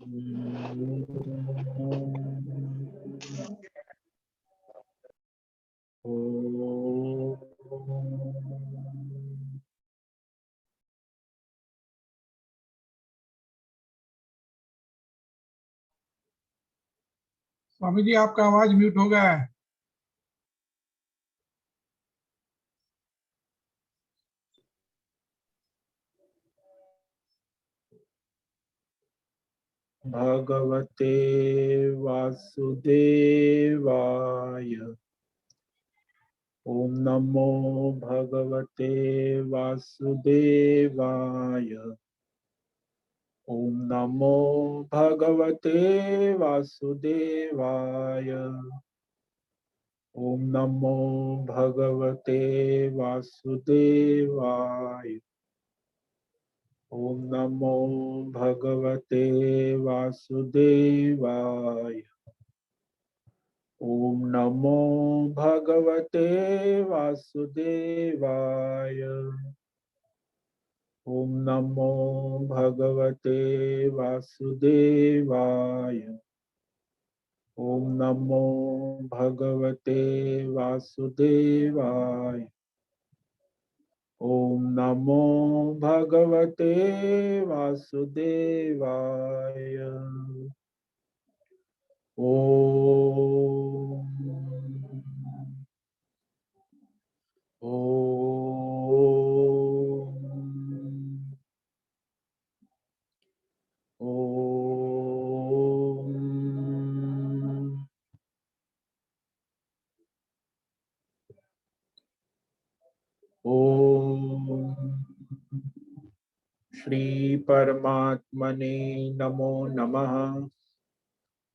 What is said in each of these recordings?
स्वामी जी, आपका आवाज म्यूट हो गया है। भगवते वासुदेवाय। ओम नमो भगवते वासुदेवाय। ओम नमो भगवते वासुदेवाय। ओम नमो भगवते वासुदेवाय। ओम नमो भगवते वासुदेवाय। ओम नमो भगवते वासुदेवाय। ओम नमो भगवते वासुदेवाय। ओम नमो भगवते वासुदेवाय। ओम नमो भगवते वासुदेवाय। ओम ओम श्री परमात्मने नमो नमः।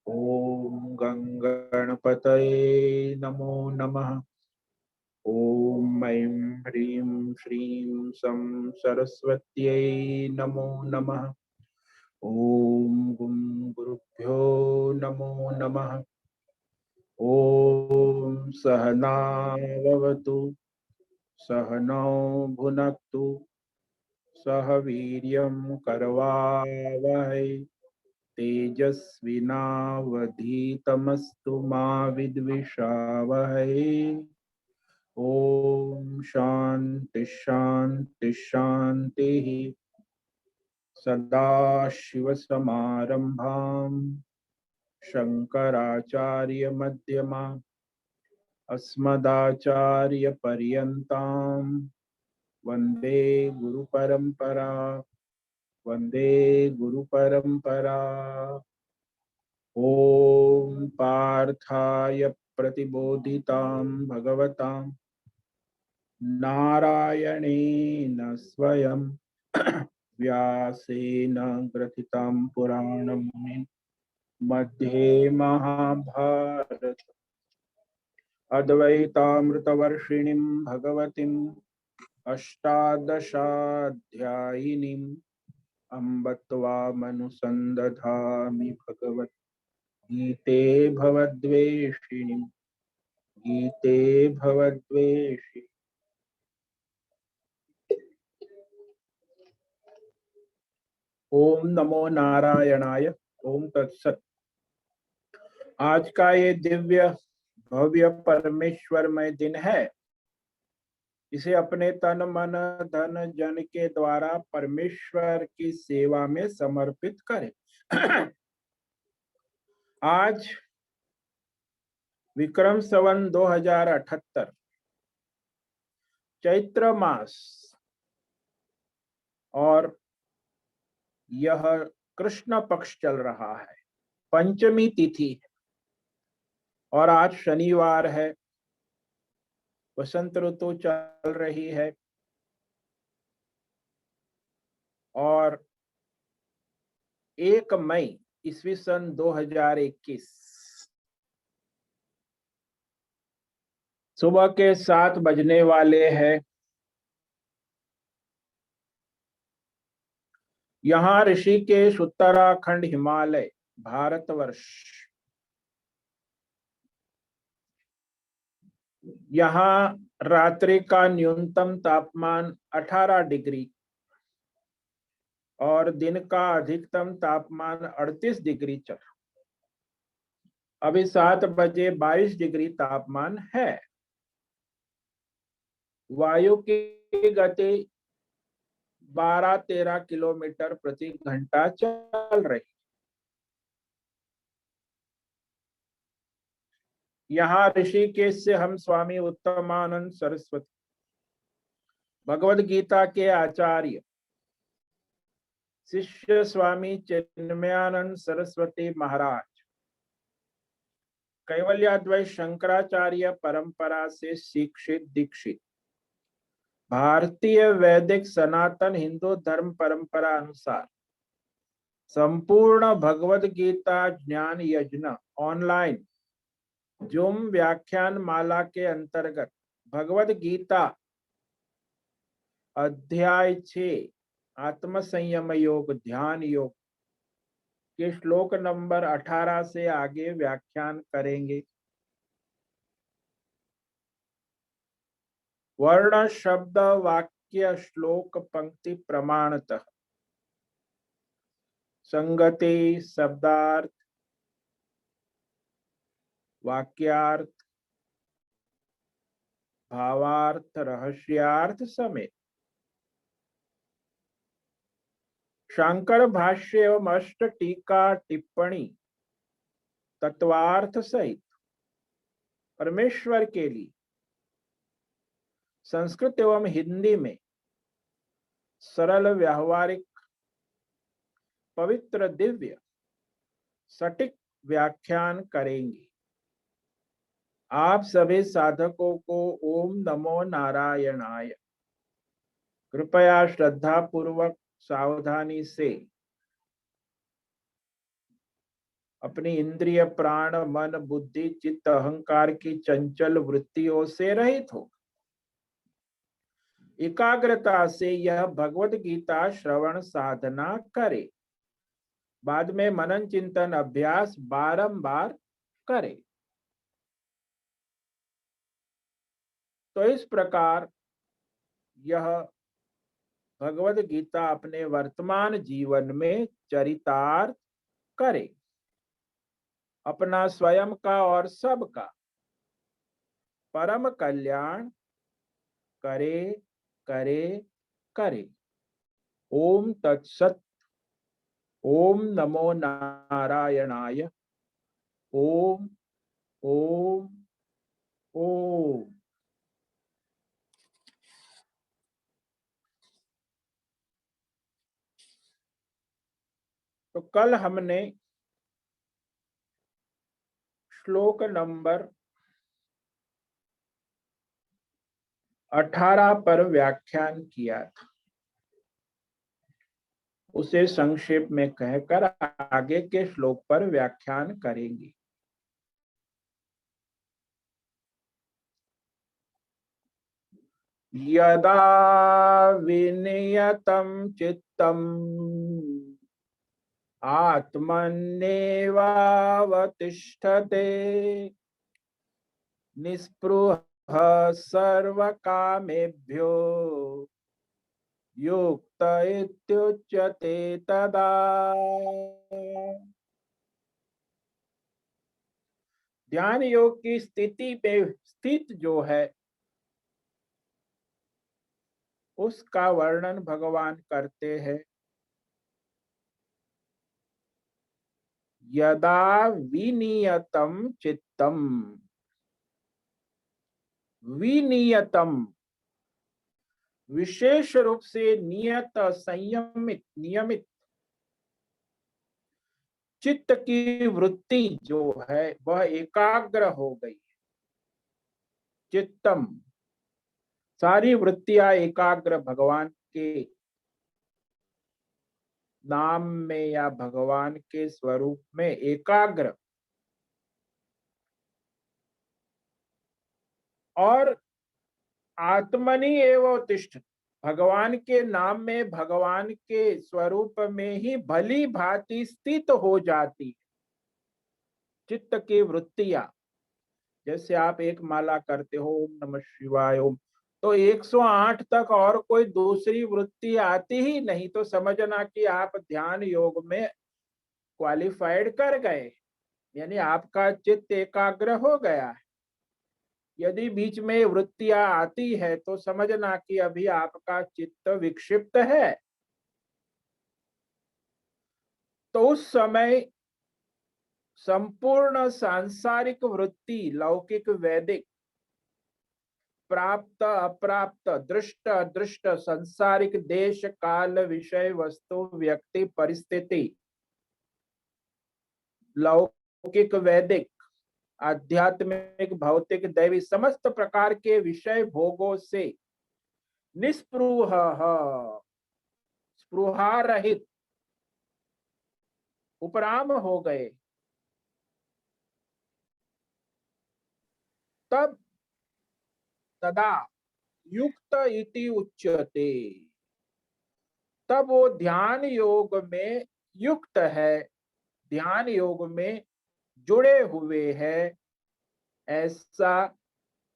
ओम गणपतये नमो नमः। ओम ऐं ह्रीं श्रीं सं सरस्वत्यै नमो नमः। ओम गुं गुरुभ्यो नमो नमः। ओम सहना भवतु सहनौ भुनक्तु सह वीर्यं करवावहै तेजस्विनावधीतमस्तु मा विद्विषावहै। ओम शांति शांति शांतिः। सदाशिवसमारम्भां शंकराचार्यमध्यमाम् अस्मदाचार्यपर्यन्तां वन्दे गुरुपरम्परा। वन्दे गुरुपरम्परा। ओम पार्थाय प्रतिबोधितां भगवतां नारायणेन स्वयं व्यासेन ग्रथितां पुराणं मध्ये महाभारत अद्वैतामृतवर्षिणीं भगवतीं अष्टादशाध्यायिनीं अम्ब त्वामनुसन्दधामि भगवद्गीते भवद्वेषिणीं गीते भवद्वेषि। ओम नमो नारायणाय। ओम तत्सत। आज का ये दिव्य भव्य परमेश्वरमय दिन है। इसे अपने तन मन धन जन के द्वारा परमेश्वर की सेवा में समर्पित करें। आज विक्रम संवत 2078 चैत्र मास और यह कृष्ण पक्ष चल रहा है। पंचमी तिथि है और आज शनिवार है। वसंत ऋतु चल रही है और 1 मई ईस्वी सन 2021 सुबह के 7 बजने वाले हैं। यहाँ ऋषिकेश उत्तराखंड हिमालय भारतवर्ष। यहाँ रात्रि का न्यूनतम तापमान 18 डिग्री और दिन का अधिकतम तापमान 38 डिग्री चल। अभी 7 बजे 22 डिग्री तापमान है। वायु की गति 12-13 किलोमीटर प्रति घंटा चल रही। यहाँ ऋषिकेश से हम स्वामी उत्तमानंद सरस्वती भगवद गीता के आचार्य शिष्य स्वामी चिन्मयानंद सरस्वती महाराज कैवल्याद्वैत शंकराचार्य परंपरा से शिक्षित दीक्षित भारतीय वैदिक सनातन हिंदू धर्म परंपरा अनुसार संपूर्ण भगवद गीता ज्ञान यज्ञ ऑनलाइन जूम व्याख्यान माला के अंतर्गत भगवद गीता अध्याय 6 आत्म संयम योग ध्यान योग के श्लोक नंबर 18 से आगे व्याख्यान करेंगे। वर्ण शब्द वाक्य श्लोक पंक्ति प्रमाणतः संगति शब्दार्थ वाक्यार्थ भावार्थ रहस्यार्थ समेत शंकर भाष्य एवं अष्ट टीका टिप्पणी तत्वार्थ सहित परमेश्वर के लिए संस्कृत एवं हिंदी में सरल व्यावहारिक पवित्र दिव्य सटीक व्याख्यान करेंगे। आप सभी साधकों को ओम नमो नारायणाय कृपया श्रद्धा पूर्वक सावधानी से अपनी इंद्रिय प्राण मन बुद्धि चित्त अहंकार की चंचल वृत्तियों से रहित हो एकाग्रता से यह भगवद गीता श्रवण साधना करे। बाद में मनन चिंतन अभ्यास बारंबार करे। तो इस प्रकार यह भगवद गीता अपने वर्तमान जीवन में चरितार्थ करे, अपना स्वयं का और सबका परम कल्याण करे करे करे। ओम तत्सत। ओम नमो नारायणाय। ओम ओम ओम। तो कल हमने श्लोक नंबर 18 पर व्याख्यान किया था। उसे संक्षेप में कहकर आगे के श्लोक पर व्याख्यान करेंगे। यदा विनियतं चित्तम् आत्मन्येवावतिष्ठते निस्पृहः सर्वकामेभ्यो युक्त इत्युच्यते तदा। ध्यान योग की स्थिति में स्थित जो है उसका वर्णन भगवान करते हैं। यदा विनियतम चित्तम। विनियतम विशेष रूप से नियत संयमित नियमित चित्त की वृत्ति जो है वह एकाग्र हो गई। चित्तम सारी वृत्तियां एकाग्र भगवान के नाम में या भगवान के स्वरूप में एकाग्र और आत्मनि एवं तिष्ठ भगवान के नाम में भगवान के स्वरूप में ही भली भांति स्थित हो जाती है। चित्त की वृत्तियां जैसे आप एक माला करते हो ओम नमः शिवाय ओम तो 108 तक और कोई दूसरी वृत्ति आती ही नहीं, तो समझना कि आप ध्यान योग में क्वालिफाइड कर गए, यानी आपका चित्त एकाग्र हो गया है। यदि बीच में वृत्तियां आती है तो समझना कि अभी आपका चित्त विक्षिप्त है। तो उस समय संपूर्ण सांसारिक वृत्ति, लौकिक वैदिक, प्राप्त अप्राप्त, दृष्ट अदृष्ट, संसारिक, देश काल विषय वस्तु व्यक्ति परिस्थिति, लौकिक वैदिक, आध्यात्मिक भौतिक दैवी, समस्त प्रकार के विषय भोगों से निस्पृह, स्पृहा रहित, उपराम हो गए, तब तदा युक्त इति उच्यते, तब वो ध्यान योग में युक्त है, ध्यान योग में जुड़े हुए हैं, ऐसा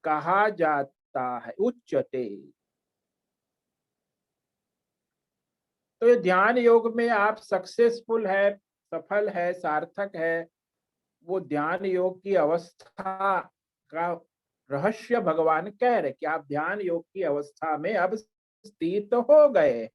कहा जाता है, उच्यते। तो ये ध्यान योग में आप सक्सेसफुल है, सफल है, सार्थक है, वो ध्यान योग की अवस्था का रहस्य भगवान कह रहे कि आप ध्यान योग की अवस्था में अब स्थित हो गए।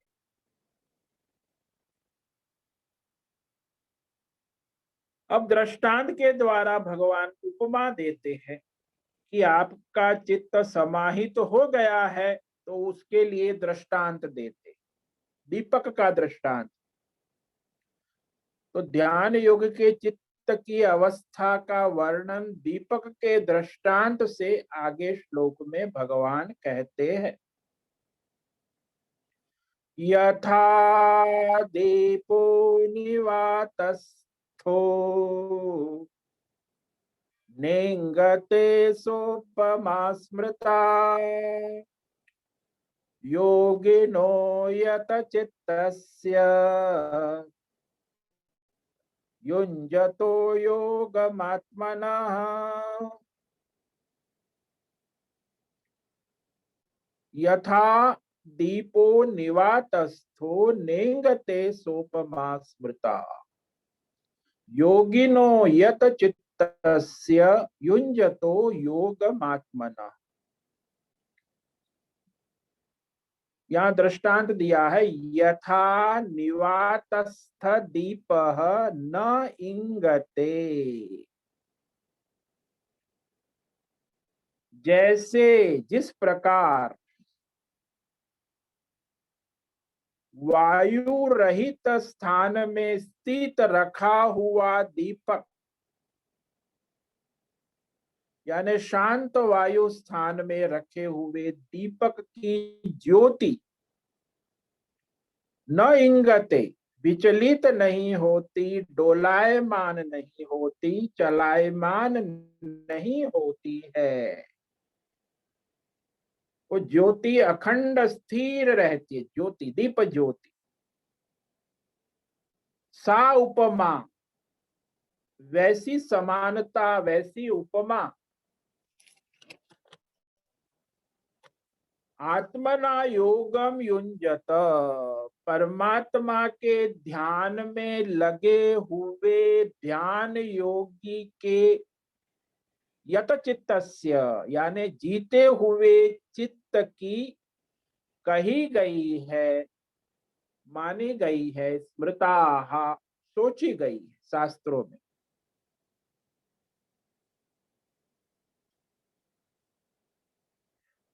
अब दृष्टांत के द्वारा भगवान उपमा देते हैं कि आपका चित्त समाहित तो हो गया है, तो उसके लिए दृष्टांत देते, दीपक का दृष्टांत। तो ध्यान योग के चित्त की अवस्था का वर्णन दीपक के दृष्टांत से आगे श्लोक में भगवान कहते हैं। यथा दीपो निवातस्थो नेंगते सोपमा स्मृता योगिनो यत चित्तस्य युञ्जतो योगमात्मनः। यथा दीपो निवातस्थो नेंगते सोपमा स्मृता योगिनो यत चित्तस्य युञ्जतो योगमात्मनः। यहाँ दृष्टांत दिया है, यथा निवातस्थ दीपः न इंगते, जैसे जिस प्रकार वायु रहित स्थान में स्थित रखा हुआ दीपक, यानी शांत वायु स्थान में रखे हुए दीपक की ज्योति न इंगते, विचलित नहीं होती, डोलायमान नहीं होती, चलायमान नहीं होती है, वो ज्योति अखंड स्थिर रहती है, ज्योति, दीप ज्योति। सा उपमा, वैसी समानता, वैसी उपमा, आत्मना योगम युञ्जत, परमात्मा के ध्यान में लगे हुए ध्यान योगी के यत चित्तस्य, यानी जीते हुए चित्त की कही गई है, मानी गई है, स्मृता, सोची गई है शास्त्रों में।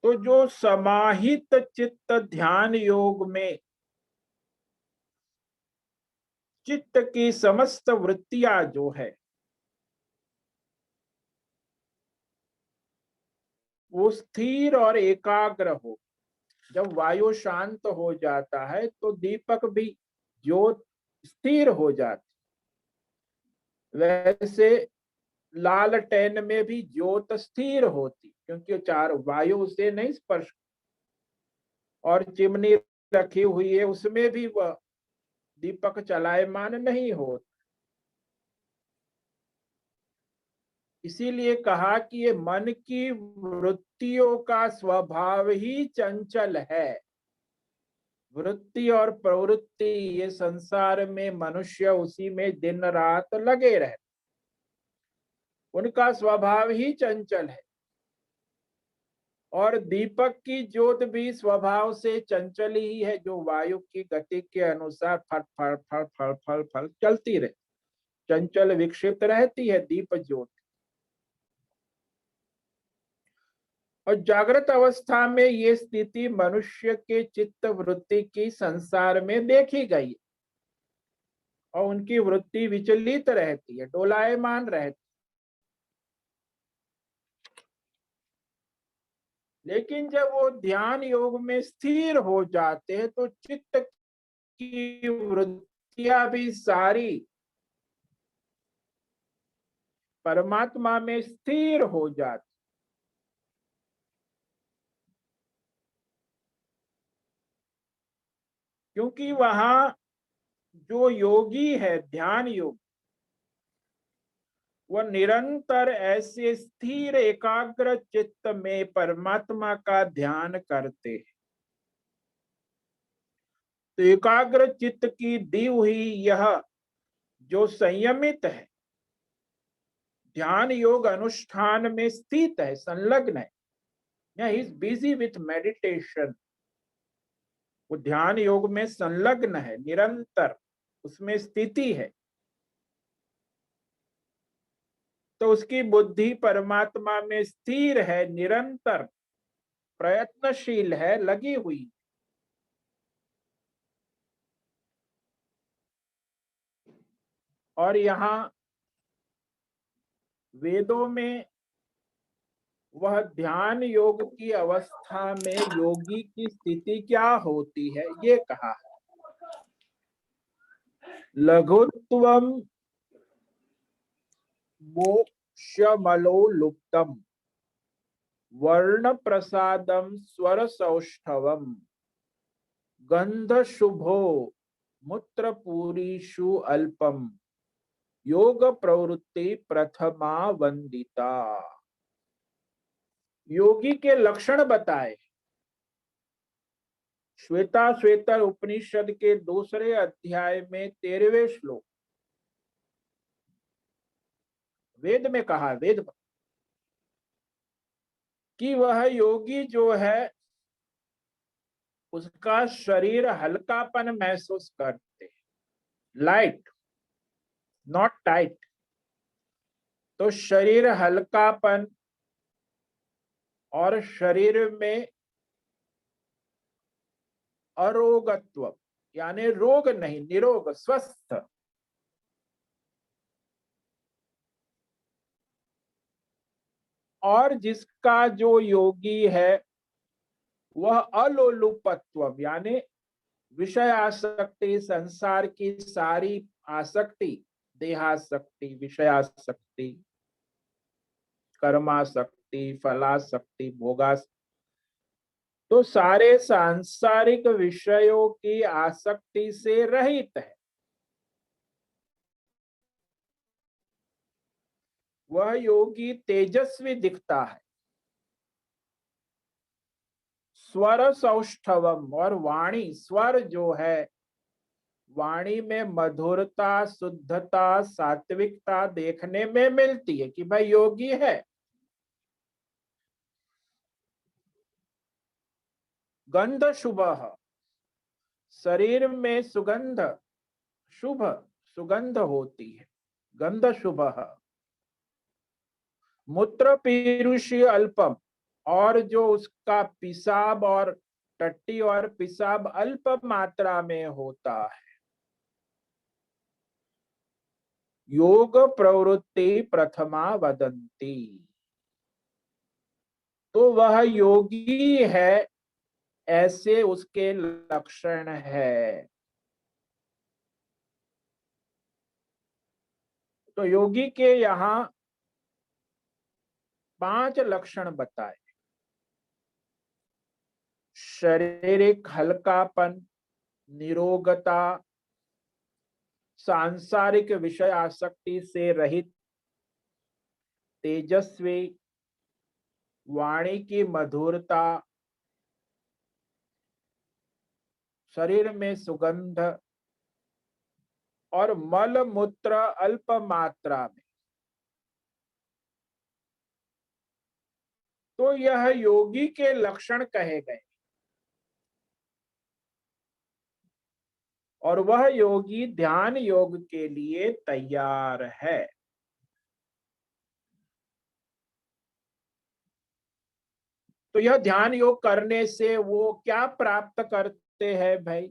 तो जो समाहित चित्त ध्यान योग में चित्त की समस्त वृत्तियां जो है वो स्थिर और एकाग्र हो, जब वायु शांत हो जाता है तो दीपक भी ज्योत स्थिर हो जाती, वैसे लालटेन में भी ज्योत स्थिर होती, क्योंकि चार वायु से नहीं स्पर्श। और चिमनी रखी हुई है, उसमें भी वह दीपक चलायमान नहीं होता। इसीलिए कहा कि ये मन की वृत्तियों का स्वभाव ही चंचल है। वृत्ति और प्रवृत्ति, ये संसार में मनुष्य उसी में दिन रात लगे रहते, उनका स्वभाव ही चंचल है। और दीपक की ज्योत भी स्वभाव से चंचल ही है, जो वायु की गति के अनुसार फट फट फट फट फट फट चलती रहे, चंचल विक्षिप्त रहती है दीप ज्योत। और जागृत अवस्था में ये स्थिति मनुष्य के चित्त वृत्ति की संसार में देखी गई, और उनकी वृत्ति विचलित रहती है, डोलायमान रहती। लेकिन जब वो ध्यान योग में स्थिर हो जाते हैं तो चित्त की वृत्तियां भी सारी परमात्मा में स्थिर हो जाती। क्योंकि वहां जो योगी है, ध्यान योग, वह निरंतर ऐसे स्थिर एकाग्र चित्त में परमात्मा का ध्यान करते हैं। तो एकाग्र चित्त की दी हुई यह जो संयमित है, ध्यान योग अनुष्ठान में स्थित है, संलग्न है, he is busy with meditation, वो ध्यान योग में संलग्न है, निरंतर उसमें स्थिति है, तो उसकी बुद्धि परमात्मा में स्थिर है, निरंतर प्रयत्नशील है, लगी हुई। और यहाँ वेदों में वह ध्यान योग की अवस्था में योगी की स्थिति क्या होती है ये कहा है। लघुत्वम मोक्षमलो लुप्तम वर्ण प्रसादम स्वर सौष्ठवम गंध शुभो मूत्र पूरीषु अल्पम योग प्रवृत्ति प्रथमा वंदिता। योगी के लक्षण बताए श्वेता श्वेतर उपनिषद के दूसरे अध्याय में 13वें श्लोक। वेद में कहा, वेद कि वह योगी जो है उसका शरीर हल्कापन महसूस करते, लाइट नॉट टाइट। तो शरीर हल्कापन और शरीर में अरोगत्व, यानी रोग नहीं, निरोग, स्वस्थ। और जिसका जो योगी है वह अलोलुपत्व, यानी विषय आसक्ति, संसार की सारी आसक्ति, देहासक्ति, विषयासक्ति, कर्मासक्ति, फलासक्ति, भोगासक्ति, तो सारे सांसारिक विषयों की आसक्ति से रहित है, वह योगी तेजस्वी दिखता है। स्वर सौष्ठवम, और वाणी, स्वर जो है, वाणी में मधुरता, शुद्धता, सात्विकता देखने में मिलती है कि भाई योगी है। गंध शुभ, शरीर में सुगंध, शुभ सुगंध होती है, गंध शुभ। मूत्र पीयूषी अल्पम, और जो उसका पिसाब और टट्टी और पिसाब अल्प मात्रा में होता है। योग प्रवृत्ति प्रथमा वदंती, तो वह योगी है, ऐसे उसके लक्षण है। तो योगी के यहाँ 5 लक्षण बताए। शारीरिक हल्कापन, निरोगता, सांसारिक विषय आसक्ति से रहित, तेजस्वी, वाणी की मधुरता, शरीर में सुगंध और मल मूत्र अल्प मात्रा में, तो यह योगी के लक्षण कहे गए। और वह योगी ध्यान योग के लिए तैयार है। तो यह ध्यान योग करने से वो क्या प्राप्त करते हैं भाई?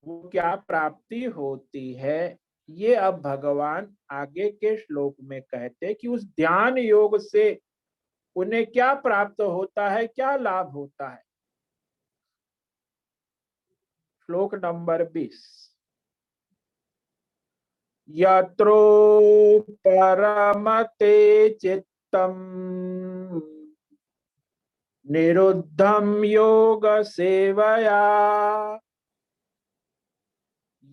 वो क्या प्राप्ति होती है, ये अब भगवान आगे के श्लोक में कहते हैं कि उस ध्यान योग से उन्हें क्या प्राप्त होता है, क्या लाभ होता है। श्लोक नंबर 20। यत्रो परमते चित्तम निरुद्धम योग सेवया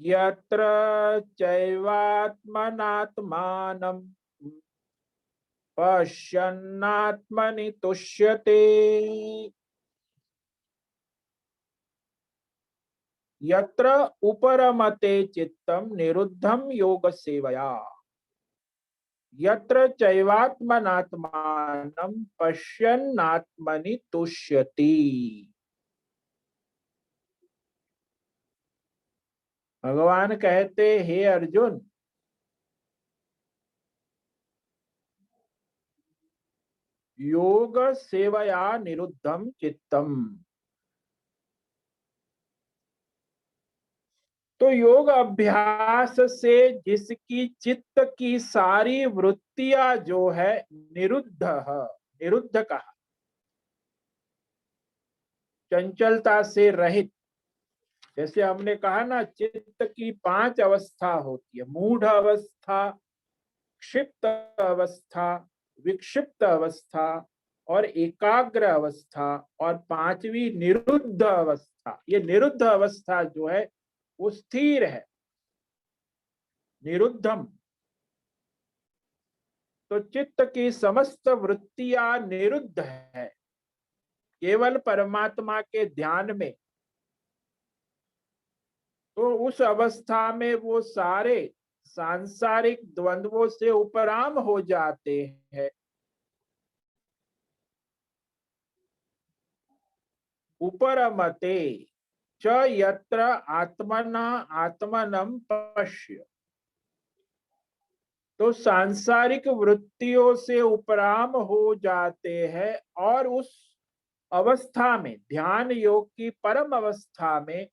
यत्र चैवात्मनात्मानं पश्यन्नात्मनि तुष्यते। यत्र उपरमते चित्तम निरुद्धम योग सेवया यत्र चैवात्मनात्मानं पश्यन्नात्मनि तुष्यति। भगवान कहते, हे अर्जुन, योग सेवया निरुद्धम चित्तम, तो योग अभ्यास से जिसकी चित्त की सारी वृत्तियां जो है निरुद्ध है, निरुद्ध कहा, चंचलता से रहित। जैसे हमने कहा ना, चित्त की 5 अवस्था होती है, मूढ़ अवस्था, क्षिप्त अवस्था, विक्षिप्त अवस्था और एकाग्र अवस्था और 5वीं निरुद्ध अवस्था। ये निरुद्ध अवस्था जो है वो स्थिर है, निरुद्धम। तो चित्त की समस्त वृत्तियां निरुद्ध है, केवल परमात्मा के ध्यान में। तो उस अवस्था में वो सारे सांसारिक द्वंद्वों से उपराम हो जाते हैं। उपरमते च यत्र आत्मना आत्मनम पश्य, तो सांसारिक वृत्तियों से उपराम हो जाते हैं और उस अवस्था में, ध्यान योग की परम अवस्था में,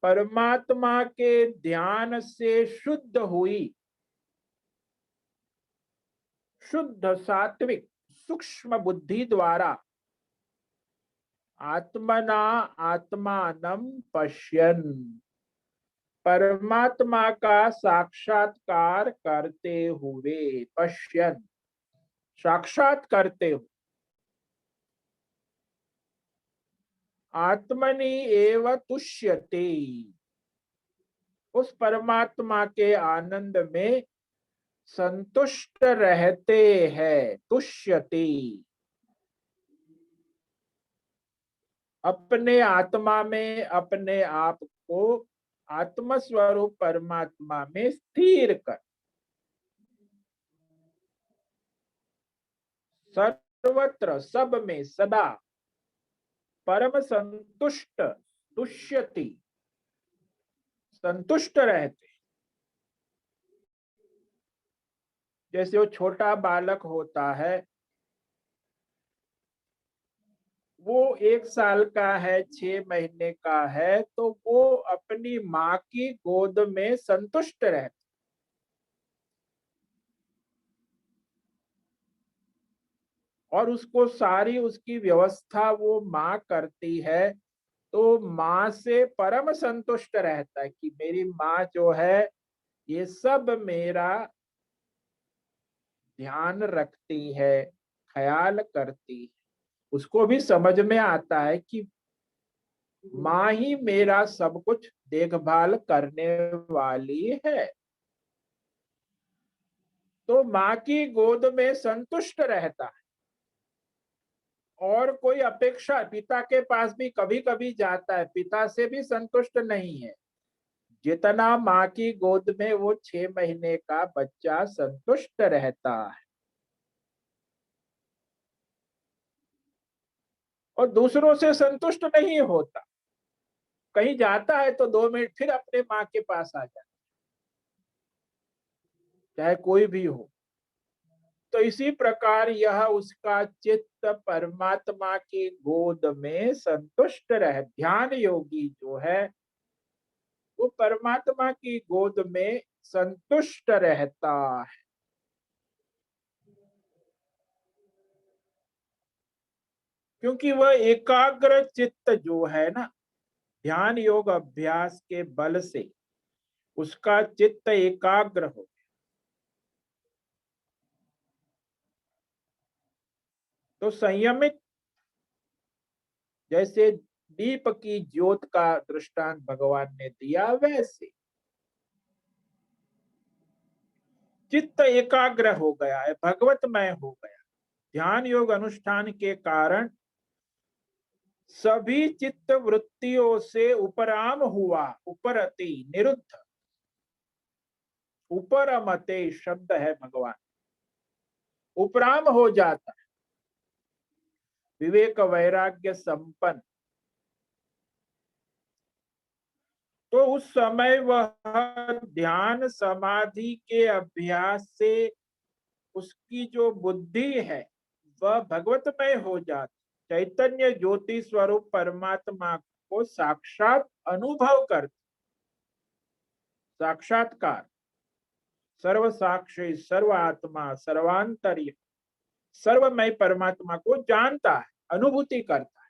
परमात्मा के ध्यान से शुद्ध हुई, शुद्ध सात्विक सूक्ष्म बुद्धि द्वारा आत्मना आत्मानं पश्यन्, परमात्मा का साक्षात्कार करते हुए, पश्यन् साक्षात करते हुए, आत्मनि एव तुष्यते, उस परमात्मा के आनंद में संतुष्ट रहते हैं। तुष्यते, अपने आत्मा में अपने आप को आत्मस्वरूप परमात्मा में स्थिर कर, सर्वत्र सब में सदा परम संतुष्ट, तुष्यति संतुष्ट रहते। जैसे वो छोटा बालक होता है, वो 1 साल का है, 6 महीने का है, तो वो अपनी माँ की गोद में संतुष्ट रहता, और उसको सारी उसकी व्यवस्था वो माँ करती है। तो माँ से परम संतुष्ट रहता है कि मेरी माँ जो है ये सब मेरा ध्यान रखती है, ख्याल करती है। उसको भी समझ में आता है कि माँ ही मेरा सब कुछ देखभाल करने वाली है। तो माँ की गोद में संतुष्ट रहता है और कोई अपेक्षा, पिता के पास भी कभी कभी जाता है, पिता से भी संतुष्ट नहीं है जितना माँ की गोद में वो 6 महीने का बच्चा संतुष्ट रहता है। और दूसरों से संतुष्ट नहीं होता, कहीं जाता है तो 2 मिनट फिर अपने माँ के पास आ जाता, चाहे कोई भी हो। तो इसी प्रकार यह उसका चित्त परमात्मा की गोद में संतुष्ट रहे। ध्यान योगी जो है वो परमात्मा की गोद में संतुष्ट रहता है। क्योंकि वह एकाग्र चित्त जो है ना, ध्यान योग अभ्यास के बल से उसका चित्त एकाग्र हो। तो संयमित, जैसे दीप की ज्योत का दृष्टांत भगवान ने दिया, वैसे चित्त एकाग्र हो गया है, भगवतमय हो गया। ध्यान योग अनुष्ठान के कारण सभी चित्त वृत्तियों से उपराम हुआ, उपरति निरुद्ध, उपरमते शब्द है भगवान, उपराम हो जाता है, विवेक वैराग्य संपन्न। तो उस समय वह ध्यान समाधि के अभ्यास से उसकी जो बुद्धि है वह भगवतमय हो जाती, चैतन्य ज्योति स्वरूप परमात्मा को साक्षात अनुभव करती, साक्षात्कार, सर्व साक्षी, सर्व आत्मा, सर्वांतर्य, सर्वमय परमात्मा को जानता है, अनुभूति करता है।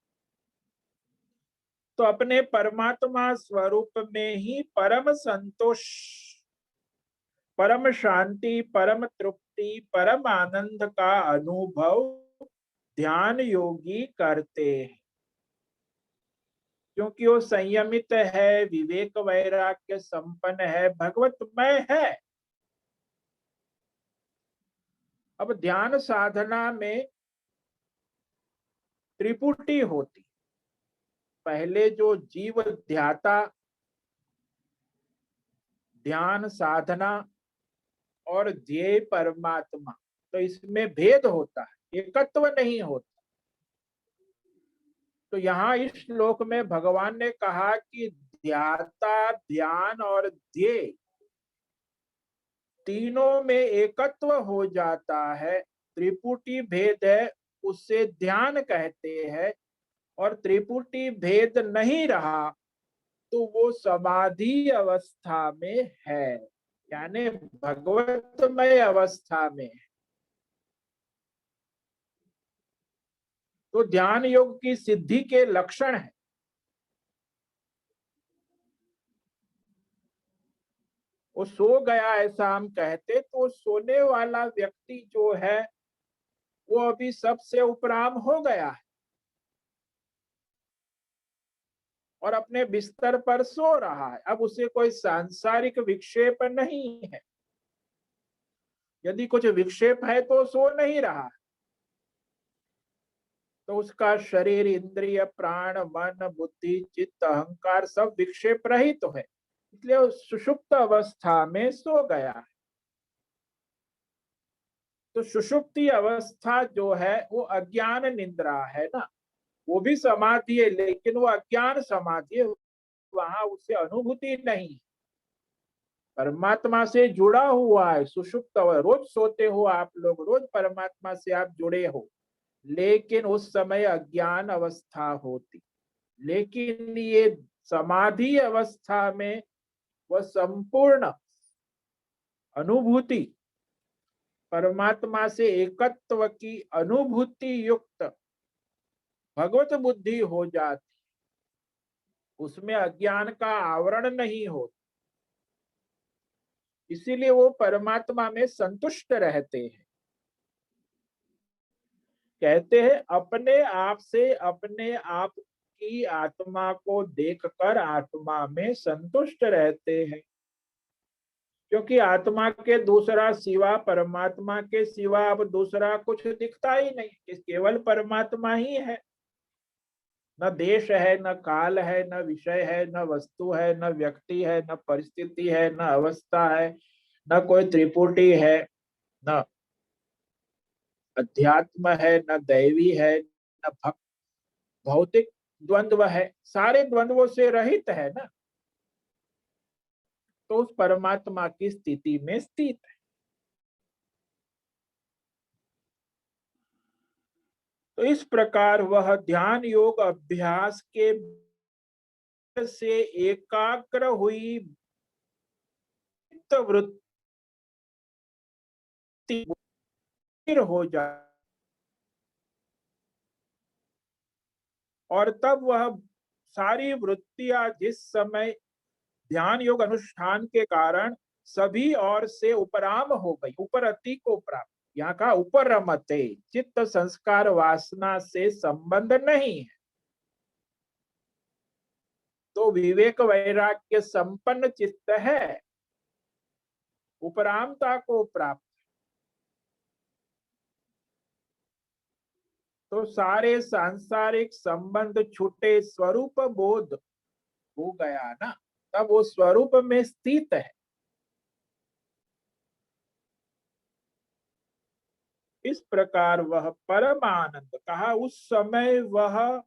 तो अपने परमात्मा स्वरूप में ही परम संतोष, परम शांति, परम तृप्ति, परम आनंद का अनुभव ध्यान योगी करते हैं। क्योंकि वो संयमित है, विवेक वैराग्य संपन्न है, भगवतमय है। अब ध्यान साधना में त्रिपुटी होती, पहले जो जीव ध्याता, ध्यान साधना और ध्येय परमात्मा, तो इसमें भेद होता है, एकत्व नहीं होता। तो यहाँ इस श्लोक में भगवान ने कहा कि ध्याता, ध्यान और ध्येय तीनों में एकत्व हो जाता है। त्रिपुटी भेद है, उससे ध्यान कहते हैं, और त्रिपुटी भेद नहीं रहा तो वो समाधि अवस्था में है, यानी भगवतमय अवस्था में है। तो ध्यान योग की सिद्धि के लक्षण है। वो सो गया ऐसा हम कहते, तो सोने वाला व्यक्ति जो है वो अभी सबसे उपराम हो गया है और अपने बिस्तर पर सो रहा है। अब उसे कोई सांसारिक विक्षेप नहीं है, यदि कुछ विक्षेप है तो सो नहीं रहा है। तो उसका शरीर, इंद्रिय, प्राण, मन, बुद्धि, चित्त, अहंकार सब विक्षेप रहित तो है, इसलिए वो सुषुप्त अवस्था में सो गया है। तो सुषुप्ति अवस्था जो है वो अज्ञान निद्रा है ना, वो भी समाधि है, लेकिन वो अज्ञान समाधि है, वहां उसे अनुभूति नहीं है, परमात्मा से जुड़ा हुआ है, सुषुप्त। रोज सोते हो आप लोग, रोज परमात्मा से आप जुड़े हो, लेकिन उस समय अज्ञान अवस्था होती। लेकिन ये समाधि अवस्था में वह संपूर्ण अनुभूति, परमात्मा से एकत्व की अनुभूति युक्त भगवत बुद्धि हो जाती, उसमें अज्ञान का आवरण नहीं होता, इसीलिए वो परमात्मा में संतुष्ट रहते हैं। कहते हैं अपने आप से अपने आप की आत्मा को देखकर आत्मा में संतुष्ट रहते हैं। क्योंकि आत्मा के दूसरा सिवा, परमात्मा के सिवा अब दूसरा कुछ दिखता ही नहीं, केवल परमात्मा ही है। न देश है, न काल है, न विषय है, न वस्तु है, न व्यक्ति है, न परिस्थिति है, न अवस्था है, न कोई त्रिपुटी है, न अध्यात्म है, न दैवी है, न भौतिक द्वंद्व है, सारे द्वंद्वों से रहित है ना। तो उस परमात्मा की स्थिति में स्थित है। तो इस प्रकार वह ध्यान योग अभ्यास के से एकाग्र हुई वृत्ति स्थिर हो जाए, और तब वह सारी वृत्तियां जिस समय ध्यान योग अनुष्ठान के कारण सभी ओर से उपराम हो गई, उपरति को प्राप्त। यहाँ का ऊपर रमते, चित्त संस्कार वासना से संबंध नहीं है, तो विवेक वैराग्य संपन्न चित्त है, उपरामता को प्राप्त। तो सारे सांसारिक संबंध छूटे, स्वरूप बोध हो गया ना, तब वो स्वरूप में स्थित है। इस प्रकार वह परम आनंद, कहा उस समय वह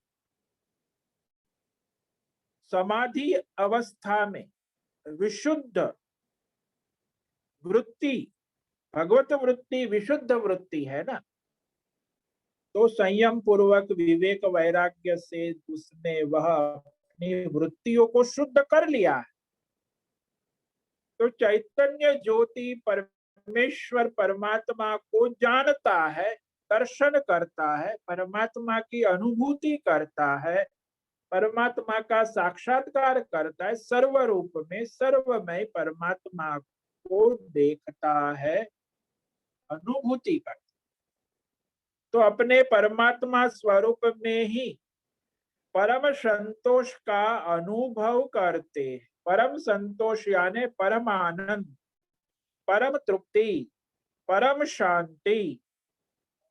समाधि अवस्था में विशुद्ध वृत्ति, भगवत वृत्ति विशुद्ध वृत्ति है ना, तो संयम पूर्वक विवेक वैराग्य से उसने वह अपनी वृत्तियों को शुद्ध कर लिया है। तो चैतन्य ज्योति परमेश्वर परमात्मा को जानता है, दर्शन करता है, परमात्मा की अनुभूति करता है, परमात्मा का साक्षात्कार करता है, सर्वरूप में सर्वमय परमात्मा को देखता है, अनुभूति करता है। तो अपने परमात्मा स्वरूप में ही परम संतोष का अनुभव करते हैं। परम संतोष यानी परम आनंद, परम तृप्ति, परम शांति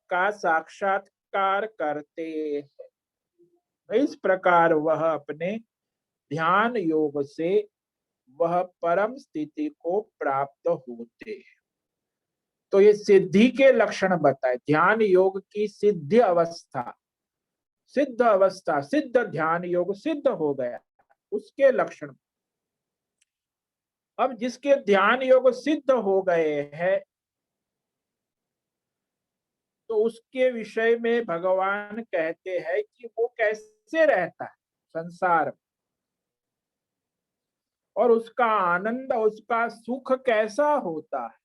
का साक्षात्कार करते हैं। इस प्रकार वह अपने ध्यान योग से वह परम स्थिति को प्राप्त होते हैं। तो ये सिद्धि के लक्षण बताए, ध्यान योग की सिद्धि अवस्था, सिद्ध अवस्था, सिद्ध ध्यान योग सिद्ध हो गया, उसके लक्षण। अब जिसके ध्यान योग सिद्ध हो गए हैं, तो उसके विषय में भगवान कहते हैं कि वो कैसे रहता है संसार में, और उसका आनंद, उसका सुख कैसा होता है,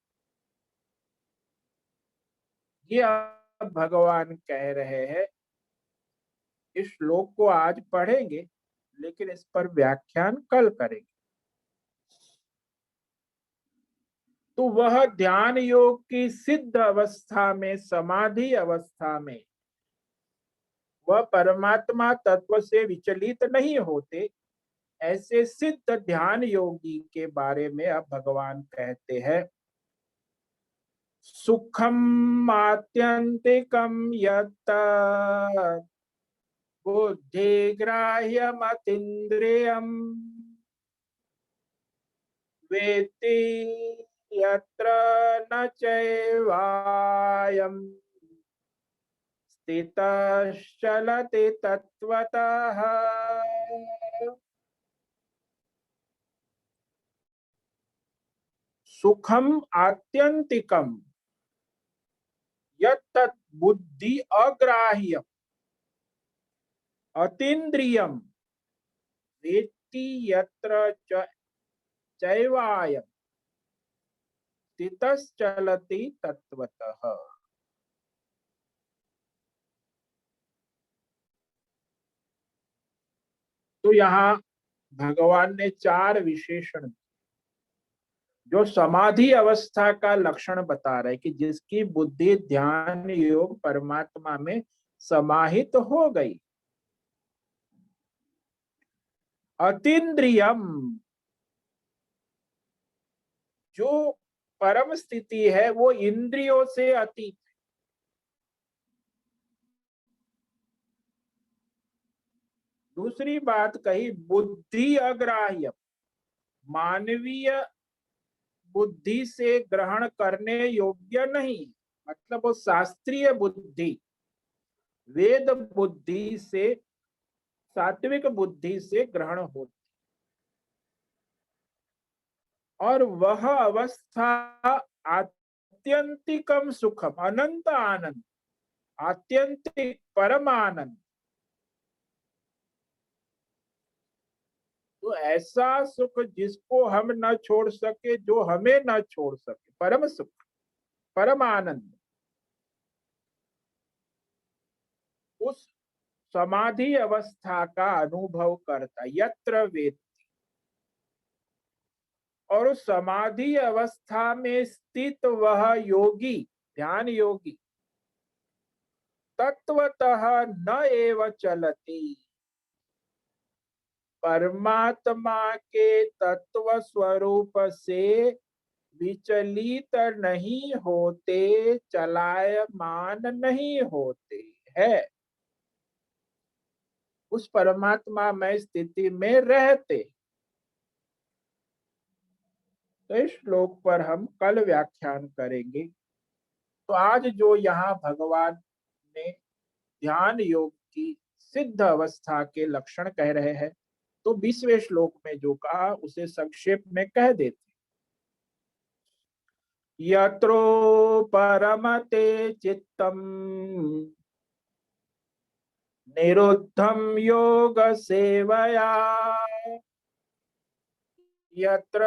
ये अब भगवान कह रहे हैं। इस श्लोक को आज पढ़ेंगे, लेकिन इस पर व्याख्यान कल करेंगे। तो वह ध्यान योग की सिद्ध अवस्था में, समाधि अवस्था में वह परमात्मा तत्व से विचलित नहीं होते। ऐसे सिद्ध ध्यान योगी के बारे में अब भगवान कहते हैं, सुखम आत्यंतिकम यत् बुद्धिग्राह्यमतीन्द्रियम् वेत्ति यत्र न चैवायम् स्थितश्चलति तत्त्वतः। सुखम आत्यंतिकम यत् बुद्धि अग्राह्यम अतीन्द्रियम वेत्ति यत्र चैवायम् स्थितश्चलति तत्त्वतः। तो यहाँ भगवान ने चार विशेषण जो समाधि अवस्था का लक्षण बता रहे कि जिसकी बुद्धि ध्यान योग परमात्मा में समाहित हो गई। अतीन्द्रियम जो परम स्थिति है वो इंद्रियों से अतीत। दूसरी बात कही बुद्धि अग्राह्य, मानवीय बुद्धि से ग्रहण करने योग्य नहीं, मतलब वो शास्त्रीय बुद्धि, वेद बुद्धि से, सात्विक बुद्धि से ग्रहण होती, और वह अवस्था आत्यंतिकम सुखम, अनंत आनंद, आत्यंतिक परम आनंद। तो ऐसा सुख जिसको हम न छोड़ सके, जो हमें न छोड़ सके, परम सुख, परम आनंद, उस समाधि अवस्था का अनुभव करता यत्र वेद। और उस समाधि अवस्था में स्थित वह योगी, ध्यान योगी, तत्वतः न एव चलति, परमात्मा के तत्व स्वरूप से विचलित नहीं होते, चलायमान नहीं होते हैं, उस परमात्मा में स्थिति में रहते। तो इस श्लोक पर हम कल व्याख्यान करेंगे। तो आज जो यहाँ भगवान ने ध्यान योग की सिद्ध अवस्था के लक्षण कह रहे हैं, तो 20वें श्लोक में जो कहा उसे संक्षेप में कह देते। यत्रो परमते चित्तम निरुद्धम योग सेवया, यत्र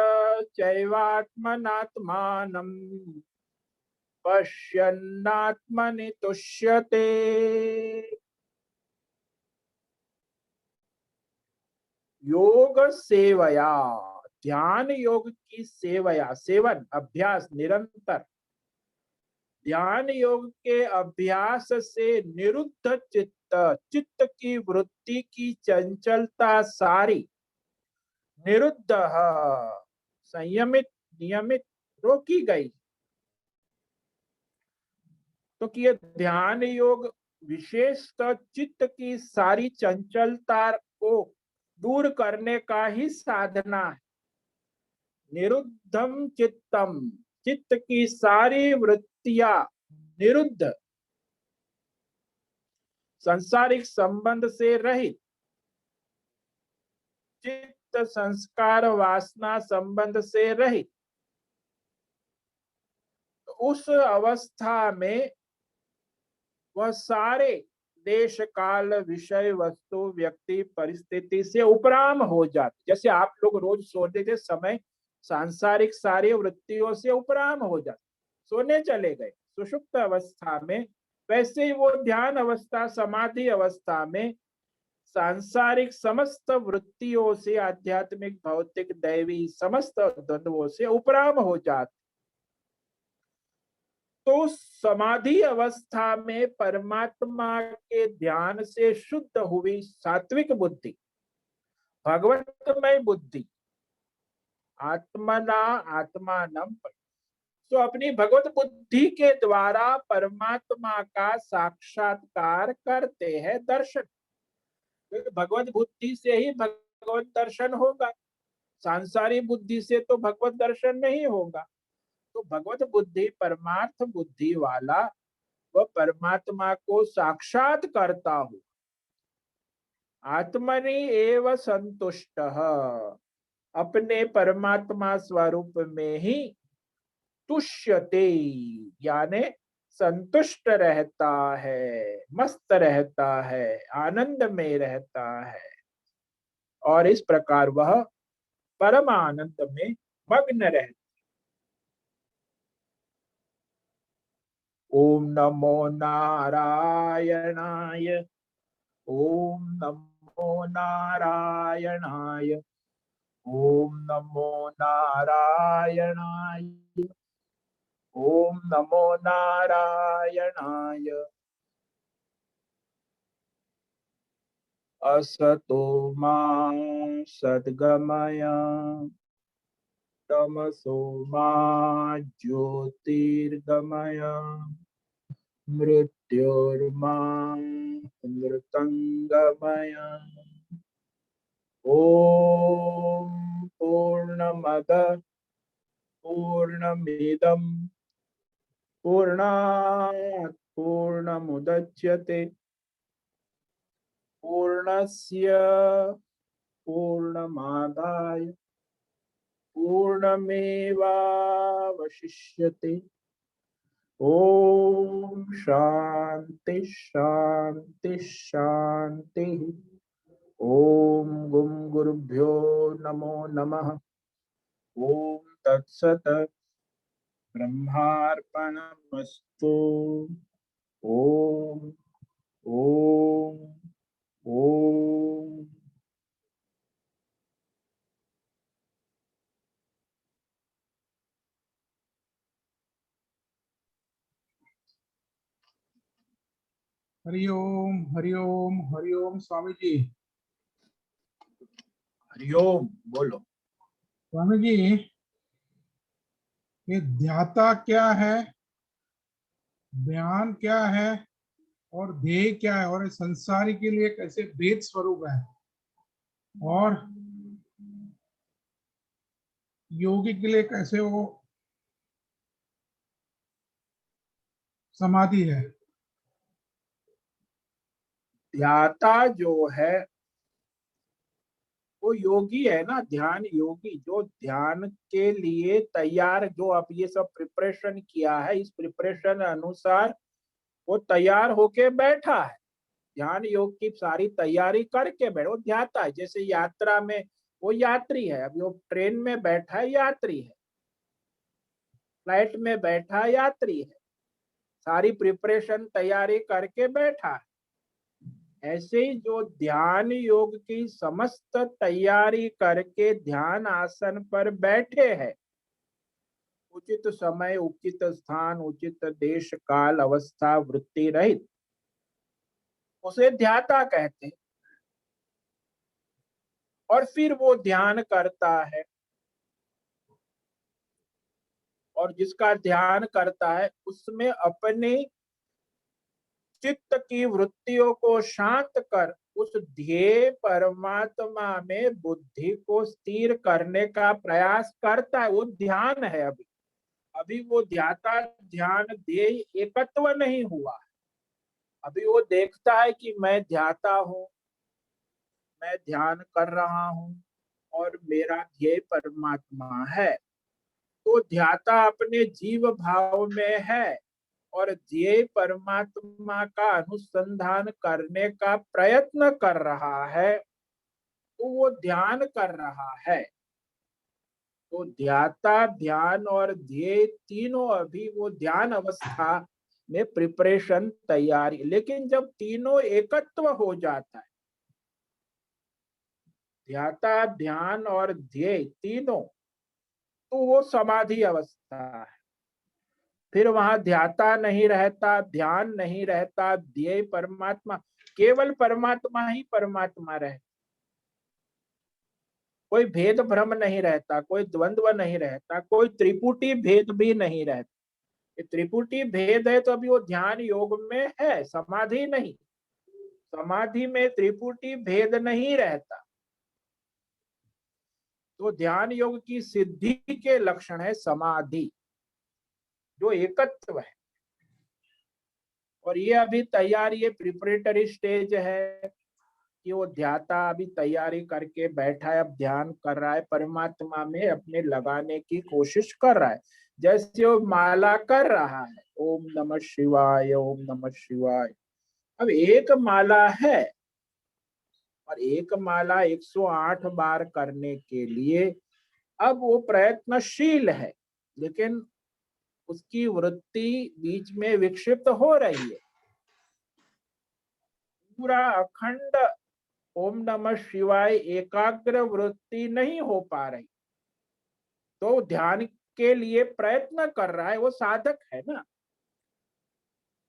चैवात्मनात्मानं पश्यन्नात्मनि तुष्यते। योग सेवया, ध्यान योग की सेवया, सेवन, अभ्यास, निरंतर ध्यान योग के अभ्यास से निरुद्ध चित्त, चित्त की वृत्ति की चंचलता सारी, निरुद्ध, संयमित, नियमित, रोकी गई। तो कि ये ध्यान योग विशेषतः चित्त की सारी चंचलता को दूर करने का ही साधना है। निरुद्धम चित्तम, चित्त की सारी वृत्तियां निरुद्ध, सांसारिक संबंध से रहित, चित्त संस्कार वासना संबंध से रहित। तो उस अवस्था में वह सारे देश काल विषय वस्तु व्यक्ति परिस्थिति से उपराम हो जाते। जैसे आप लोग रोज सोते के समय सांसारिक सारी वृत्तियों से उपराम हो जाते, सोने चले गए सुषुप्त अवस्था में, वैसे ही वो ध्यान अवस्था, समाधि अवस्था में सांसारिक समस्त वृत्तियों से, आध्यात्मिक भौतिक दैवी समस्त द्वंद्वों से उपराम हो जाते। तो समाधि अवस्था में परमात्मा के ध्यान से शुद्ध हुई सात्विक बुद्धि, भगवतमय बुद्धि, आत्मना आत्मानम, तो अपनी भगवत बुद्धि के द्वारा परमात्मा का साक्षात्कार करते हैं, दर्शन। क्योंकि भगवत बुद्धि से ही भगवत दर्शन होगा, सांसारिक बुद्धि से तो भगवत दर्शन नहीं होगा। तो भगवत बुद्धि, परमार्थ बुद्धि वाला वह परमात्मा को साक्षात करता हो, आत्मनि एव संतुष्ट, अपने परमात्मा स्वरूप में ही तुष्यते, यानी संतुष्ट रहता है, मस्त रहता है, आनंद में रहता है, और इस प्रकार वह परम आनंद में मग्न रहता। ओम नमो नारायणाय, ओम नमो नारायणाय, ओम नमो नारायणाय, ओम नमो नारायणाय। असतो मा सद्गमय, तमसो मा ज्योतिर्गमय मृत्योर्मामृतंगमय। ओम पूर्णमद पूर्णमिदं पूर्णात् पूर्णमुदच्यते पूर्णस्य पूर्णमादाय पूर्णमेवावशिष्यते। ओम शांति शांति शांति। ओम गुम गुरुभ्यो नमो नमः। ओम तत्सत। ब्रह्मार्पणमस्तु। ओम ओम ओम। हरिओम हरिओम हरिओम स्वामी जी। हरिओम बोलो। स्वामी जी, ये ध्याता क्या है, ध्यान क्या है और ध्येय क्या है, और ये संसारी के लिए कैसे भेद स्वरूप है, और योगी के लिए कैसे वो समाधि है। ध्याता जो है वो योगी है ना, ध्यान योगी जो ध्यान के लिए तैयार, जो अब ये सब प्रिपरेशन किया है, इस प्रिपरेशन अनुसार वो तैयार होके बैठा है। ध्यान योग की सारी तैयारी करके बैठो, ध्याता है। जैसे यात्रा में वो यात्री है, अभी वो ट्रेन में बैठा है यात्री है, फ्लाइट में बैठा यात्री है, सारी प्रिपरेशन तैयारी करके बैठा है। ऐसे ही जो ध्यान योग की समस्त तैयारी करके ध्यान आसन पर बैठे हैं, उचित समय उचित स्थान उचित देश काल अवस्था वृत्ति रहित, उसे ध्याता कहते हैं। और फिर वो ध्यान करता है, और जिसका ध्यान करता है उसमें अपने चित्त की वृत्तियों को शांत कर उस ध्येय परमात्मा में बुद्धि को स्थिर करने का प्रयास करता है। वो ध्यान है। अभी अभी वो ध्याता ध्यान ध्येय एकत्व नहीं हुआ है। अभी वो देखता है कि मैं ध्याता हूं, मैं ध्यान कर रहा हूं और मेरा ध्येय परमात्मा है। तो ध्याता अपने जीव भाव में है और ध्येय परमात्मा का अनुसंधान करने का प्रयत्न कर रहा है, तो वो ध्यान कर रहा है। तो ध्याता ध्यान और ध्येय तीनों अभी वो ध्येय अवस्था में प्रिपरेशन तैयारी, लेकिन जब तीनों एकत्व हो जाता है, ध्याता ध्यान और ध्येय तीनों, तो वो समाधि अवस्था है। फिर वहां ध्याता नहीं रहता, ध्यान नहीं रहता, ध्येय परमात्मा, केवल परमात्मा ही परमात्मा रहता। कोई भेद भ्रम नहीं रहता, कोई द्वंद्व नहीं रहता, कोई त्रिपुटी भेद भी नहीं रहता। ये त्रिपुटी भेद है तो अभी वो ध्यान योग में है, समाधि नहीं। समाधि में त्रिपुटी भेद नहीं रहता। तो ध्यान योग की सिद्धि के लक्षण है समाधि, जो एकत्व है। और ये अभी तैयारी, ये प्रिपरेटरी स्टेज है कि वो ध्याता अभी तैयारी करके बैठा है, अब ध्यान कर रहा है, परमात्मा में अपने लगाने की कोशिश कर रहा है। जैसे वो माला कर रहा है, ओम नमः शिवाय ओम नमः शिवाय। अब एक माला है और एक माला 108 बार करने के लिए अब वो प्रयत्नशील है, लेकिन उसकी वृत्ति बीच में विक्षिप्त हो रही है। पूरा अखंड ओम नमः शिवाय एकाग्र वृत्ति नहीं हो पा रही। तो ध्यान के लिए प्रयत्न कर रहा है, वो साधक है ना।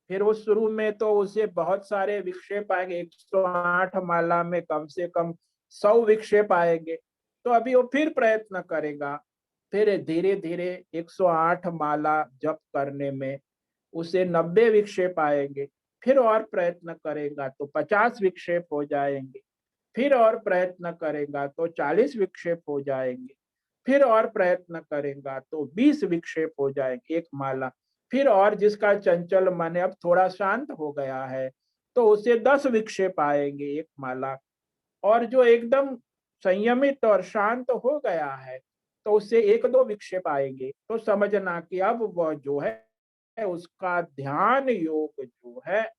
फिर वो शुरू में तो उसे बहुत सारे विक्षेप आएंगे, 108 माला में कम से कम 100 विक्षेप आएंगे। तो अभी वो फिर प्रयत्न करेगा फिर धीरे धीरे 108 माला जप करने में उसे 90 विक्षेप आएंगे। फिर और प्रयत्न करेगा तो 50 विक्षेप हो जाएंगे। फिर और प्रयत्न करेगा तो 40 विक्षेप हो जाएंगे। फिर और प्रयत्न करेगा तो 20 विक्षेप हो जाएंगे एक माला। फिर और जिसका चंचल मन अब थोड़ा शांत हो गया है तो उसे 10 विक्षेप आएंगे एक माला। और जो एकदम संयमित और शांत हो गया है तो उससे 1-2 विक्षेप आएंगे। तो समझना कि अब वह जो है उसका ध्यान योग जो है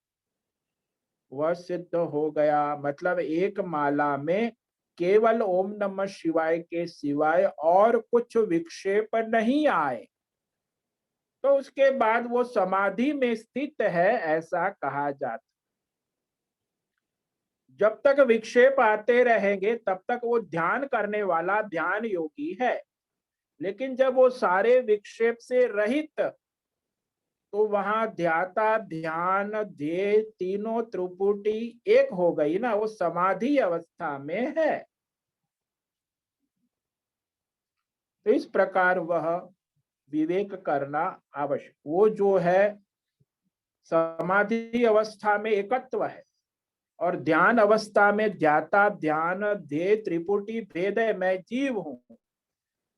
वह सिद्ध हो गया। मतलब एक माला में केवल ओम नमः शिवाय के सिवाय और कुछ विक्षेप नहीं आए तो उसके बाद वो समाधि में स्थित है ऐसा कहा जाता। जब तक विक्षेप आते रहेंगे तब तक वो ध्यान करने वाला ध्यान योगी है। लेकिन जब वो सारे विक्षेप से रहित तो वहां ध्याता ध्यान ध्येय तीनों त्रिपुटी एक हो गई ना, वो समाधि अवस्था में है। तो इस प्रकार वह विवेक करना आवश्यक। वो जो है समाधि अवस्था में एकत्व है और ध्यान अवस्था में ध्याता ध्येय त्रिपुटी भेद है। मैं जीव हूं,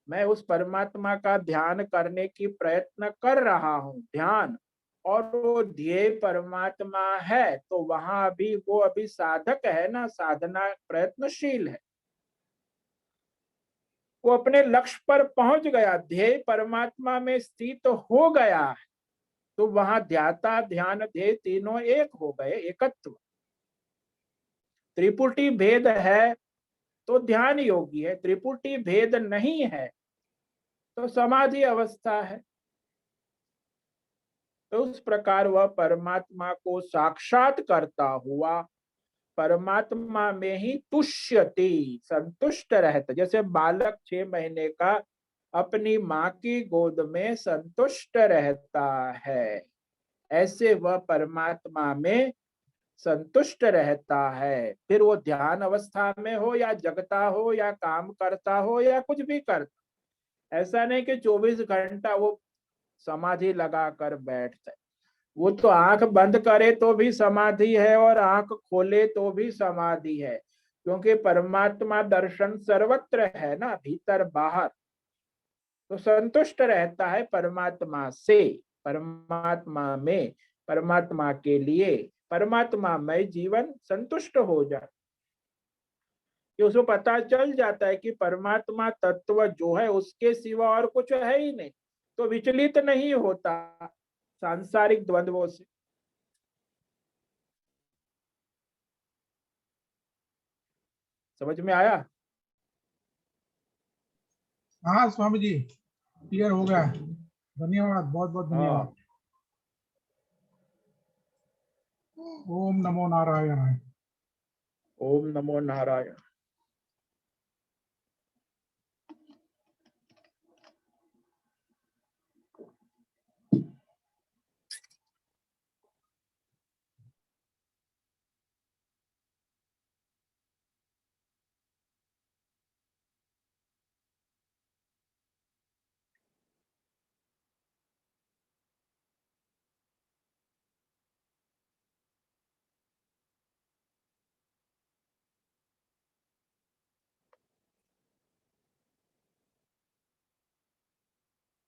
मैं उस परमात्मा का ध्यान करने की प्रयत्न कर रहा हूं ध्यान, और वो ध्येय परमात्मा है। तो वहां अभी वो अभी साधक है ना, साधना प्रयत्नशील है। वो अपने लक्ष्य पर पहुंच गया, ध्येय परमात्मा में स्थित हो गया है। तो वहां ध्याता ध्यान ध्येय तीनों एक हो गए, एकत्व। त्रिपुटी भेद है तो ध्यान योगी है, त्रिपुटी भेद नहीं है तो समाधि अवस्था है। तो उस प्रकार वह परमात्मा को साक्षात करता हुआ परमात्मा में ही तुष्यति, संतुष्ट रहता। जैसे बालक 6 महीने का अपनी माँ की गोद में संतुष्ट रहता है, ऐसे वह परमात्मा में संतुष्ट रहता है। फिर वो ध्यान अवस्था में हो या जगता हो या काम करता हो या कुछ भी करता, ऐसा नहीं कि 24 घंटा वो समाधि लगा कर बैठता है। वो तो आंख बंद करे तो भी समाधि है और आंख खोले तो भी समाधि है, क्योंकि परमात्मा दर्शन सर्वत्र है ना, भीतर बाहर। तो संतुष्ट रहता है परमात्मा से, परमात्मा में, परमात्मा के लिए। परमात्मा में जीवन संतुष्ट हो जाए कि उसको पता चल जाता है कि परमात्मा तत्व जो है उसके सिवा और कुछ है ही नहीं। तो विचलित नहीं होता सांसारिक द्वंद्वों से। समझ में आया? हाँ स्वामी जी, क्लियर हो गया। धन्यवाद, बहुत बहुत हाँ। धन्यवाद। ओम नमो नारायण। ओम नमो नारायण।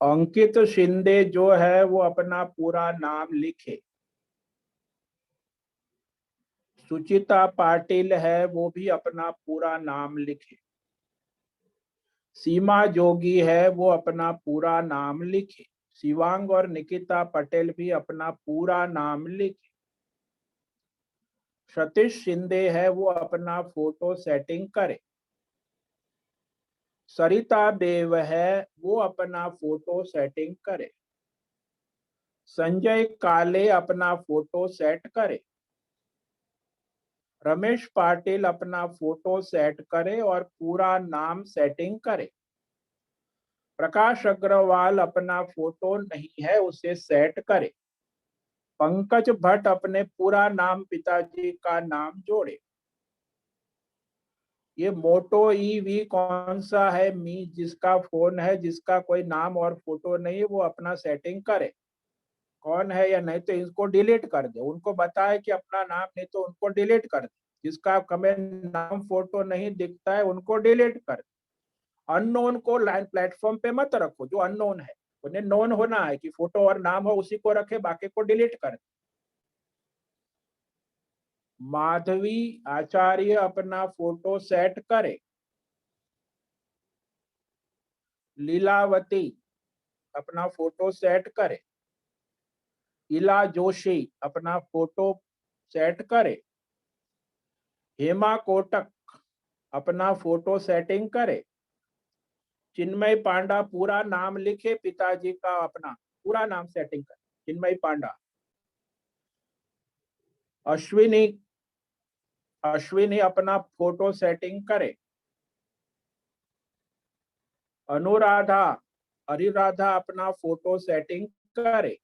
अंकित शिंदे जो है वो अपना पूरा नाम लिखे। सुचिता पाटिल है वो भी अपना पूरा नाम लिखे। सीमा जोगी है वो अपना पूरा नाम लिखे। शिवांग और निकिता पटेल भी अपना पूरा नाम लिखे। सतीश शिंदे है वो अपना फोटो सेटिंग करे। सरिता देव है वो अपना फोटो सेटिंग करे। संजय काले अपना फोटो सेट करे। रमेश पाटिल अपना फोटो सेट करे और पूरा नाम सेटिंग करे। प्रकाश अग्रवाल अपना फोटो नहीं है उसे सेट करे। पंकज भट्ट अपने पूरा नाम पिताजी का नाम जोड़े। ये मोटो ईवी कौन सा है, मी जिसका फोन है, जिसका कोई नाम और फोटो नहीं है, वो अपना सेटिंग करे, कौन है या नहीं तो इसको डिलीट कर दे। उनको बताए कि अपना नाम नहीं तो उनको डिलीट कर दे, जिसका हमें नाम फोटो नहीं दिखता है उनको डिलीट कर दे। अननोन को लाइन प्लेटफॉर्म पे मत रखो, जो अननोन है उन्हें नोन होना है कि फोटो और नाम हो उसी को रखे, बाकी को डिलीट कर दे। माधवी आचार्य अपना फोटो सेट करे, लीलावती अपना फोटो सेट करे, इला जोशी अपना फोटो सेट करे, हेमा कोटक अपना फोटो सेटिंग करे, चिन्मय पांडा पूरा नाम लिखे, पिताजी का अपना पूरा नाम सेटिंग करे, चिन्मय पांडा। अश्विनी अपना फोटो सेटिंग करे, अनुराधा अपना फोटो सेटिंग करे,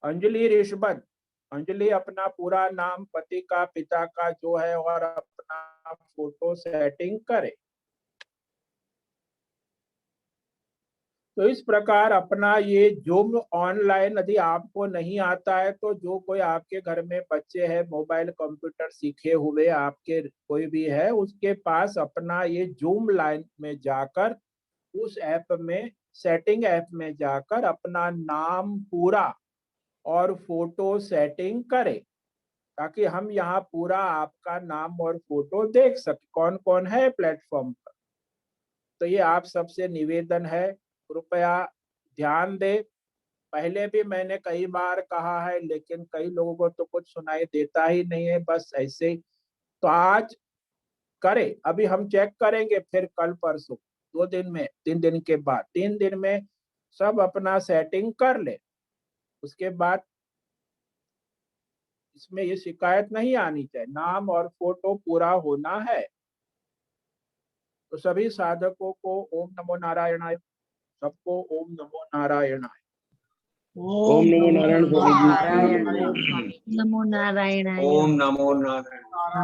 अंजलि अपना पूरा नाम, पति का, पिता का जो है और अपना फोटो सेटिंग करे। तो इस प्रकार अपना ये जूम ऑनलाइन यदि आपको नहीं आता है तो जो कोई आपके घर में बच्चे हैं मोबाइल कंप्यूटर सीखे हुए आपके कोई भी है, उसके पास अपना ये जूम लाइन में जाकर उस ऐप में सेटिंग ऐप में जाकर अपना नाम पूरा और फोटो सेटिंग करे, ताकि हम यहाँ पूरा आपका नाम और फोटो देख सके कौन कौन है प्लेटफॉर्म पर। तो ये आप सबसे निवेदन है, कृपया ध्यान दे। पहले भी मैंने कई बार कहा है लेकिन कई लोगों को तो कुछ सुनाई देता ही नहीं है, बस ऐसे ही। तो आज करे, अभी हम चेक करेंगे, फिर कल परसों 2 दिन में, 3 दिन के बाद, 3 दिन में सब अपना सेटिंग कर ले। उसके बाद इसमें ये शिकायत नहीं आनी चाहिए, नाम और फोटो पूरा होना है। तो सभी साधकों को ओम नमो नारायणाय, सबको ओम नमो नारायणाय। ओम नमो नारायण स्वामी जी। नारायण। नमो नारायणाय। ओम नमो नारायण।